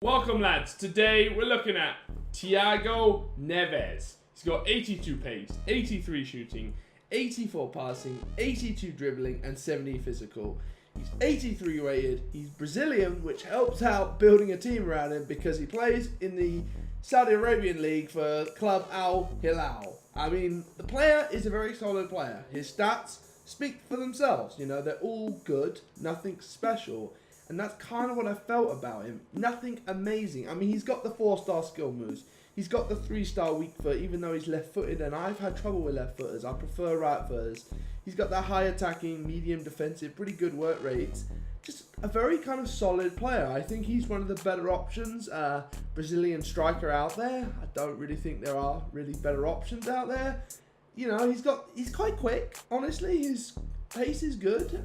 Welcome lads, today we're looking at Thiago Neves. He's got 82 pace, 83 shooting, 84 passing, 82 dribbling and 70 physical. He's 83 rated, he's Brazilian, which helps out building a team around him because he plays in the Saudi Arabian League for Club Al Hilal. I mean, the player is a very solid player. His stats speak for themselves, they're all good, nothing special. And that's kind of what I felt about him. Nothing amazing. I mean, he's got the 4-star skill moves. He's got the 3-star weak foot, even though he's left-footed, and I've had trouble with left-footers. I prefer right-footers. He's got that high attacking, medium defensive, pretty good work rates. Just a very kind of solid player. I think he's one of the better options. Brazilian striker out there. I don't really think there are really better options out there. He's quite quick. Honestly, his pace is good.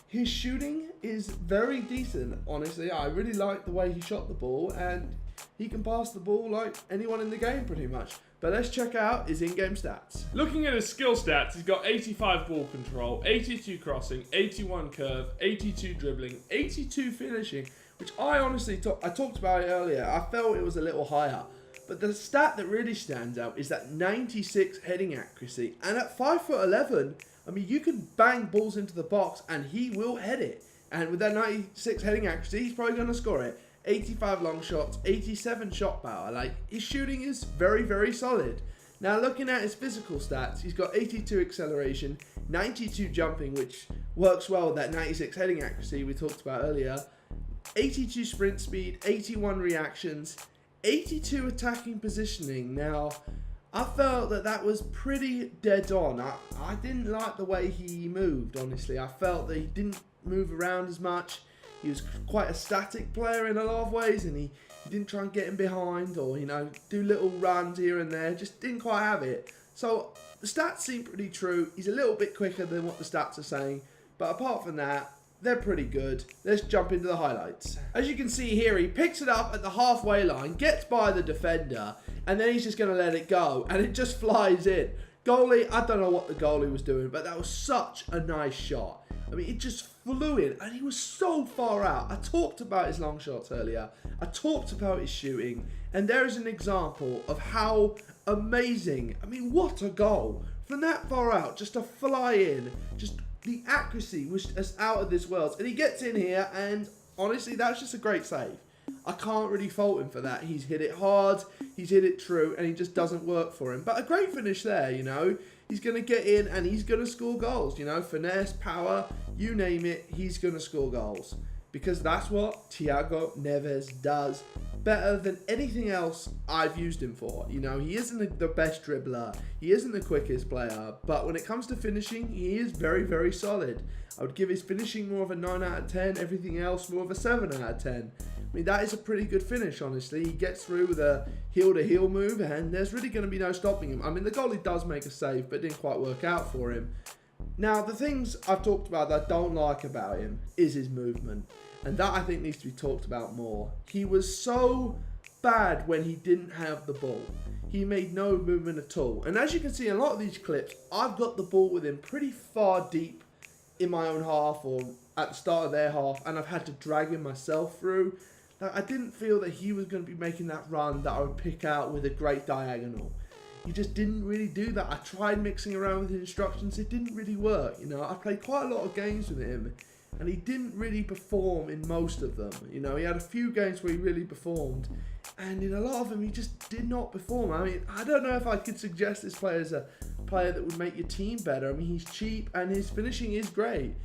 His shooting is very decent, honestly. I really like the way he shot the ball, and he can pass the ball like anyone in the game pretty much. But let's check out his in-game stats. Looking at his skill stats, he's got 85 ball control, 82 crossing, 81 curve, 82 dribbling, 82 finishing, which I honestly I talked about it earlier. I felt it was a little higher. But the stat that really stands out is that 96 heading accuracy. And at 5'11", I mean, you can bang balls into the box and he will head it. And with that 96 heading accuracy, he's probably going to score it. 85 long shots, 87 shot power. Like, his shooting is very, very solid. Now, looking at his physical stats, he's got 82 acceleration, 92 jumping, which works well with that 96 heading accuracy we talked about earlier. 82 sprint speed, 81 reactions, 82 attacking positioning. Now, I felt that was pretty dead on. I didn't like the way he moved, honestly. I felt that he didn't move around as much. He was quite a static player in a lot of ways, and he didn't try and get him behind or, do little runs here and there. Just didn't quite have it. So the stats seem pretty true. He's a little bit quicker than what the stats are saying. But apart from that, they're pretty good. Let's jump into the highlights. As you can see here, he picks it up at the halfway line, gets by the defender, and then he's just going to let it go, and it just flies in. Goalie, I don't know what the goalie was doing, but that was such a nice shot. I mean, it just flew in, and he was so far out. I talked about his long shots earlier. I talked about his shooting, and there is an example of how amazing. I mean, what a goal. From that far out, just to fly in, just the accuracy was just out of this world. And he gets in here, and honestly, that's just a great save. I can't really fault him for that. He's hit it hard, he's hit it true, and he just doesn't work for him. But a great finish there, He's going to get in, and he's going to score goals, Finesse, power, you name it, he's going to score goals. Because that's what Thiago Neves does better than anything else I've used him for. He isn't the best dribbler. He isn't the quickest player. But when it comes to finishing, he is very, very solid. I would give his finishing more of a 9 out of 10. Everything else more of a 7 out of 10. I mean, that is a pretty good finish, honestly. He gets through with a heel-to-heel move, and there's really going to be no stopping him. I mean, the goalie does make a save, but it didn't quite work out for him. Now, the things I've talked about that I don't like about him is his movement. And that, I think, needs to be talked about more. He was so bad when he didn't have the ball. He made no movement at all. And as you can see in a lot of these clips, I've got the ball with him pretty far deep in my own half or at the start of their half, and I've had to drag him myself through. I didn't feel that he was going to be making that run that I would pick out with a great diagonal. He just didn't really do that. I tried mixing around with his instructions. It didn't really work. I played quite a lot of games with him, and he didn't really perform in most of them. He had a few games where he really performed, and in a lot of them, he just did not perform. I mean, I don't know if I could suggest this player as a player that would make your team better. I mean, he's cheap, and his finishing is great.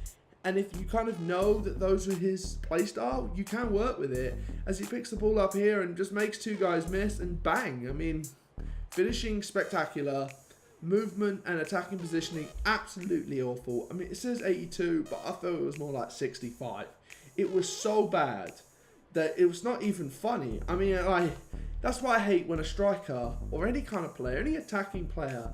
And if you kind of know that those are his playstyle, you can work with it. As he picks the ball up here and just makes two guys miss, and bang. I mean, finishing spectacular. Movement and attacking positioning, absolutely awful. I mean, it says 82, but I thought it was more like 65. It was so bad that it was not even funny. I mean, that's why I hate when a striker or any kind of player, any attacking player,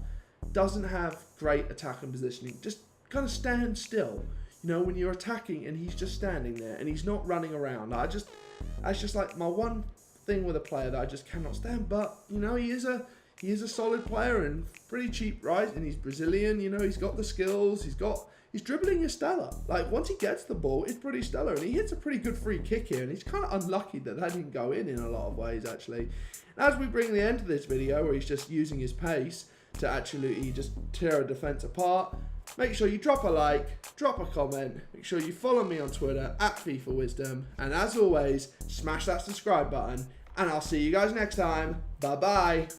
doesn't have great attacking positioning. Just kind of stand still. When you're attacking and he's just standing there and he's not running around. That's just like my one thing with a player that I just cannot stand. But, he is a solid player and pretty cheap, right? And he's Brazilian, he's got the skills, he's got his dribbling is stellar. Like, once he gets the ball, it's pretty stellar. And he hits a pretty good free kick here. And he's kind of unlucky that didn't go in a lot of ways, actually. And as we bring the end of this video, where he's just using his pace to absolutely just tear a defence apart, make sure you drop a like, drop a comment, make sure you follow me on Twitter, @FifaWisdom. And as always, smash that subscribe button. And I'll see you guys next time. Bye-bye.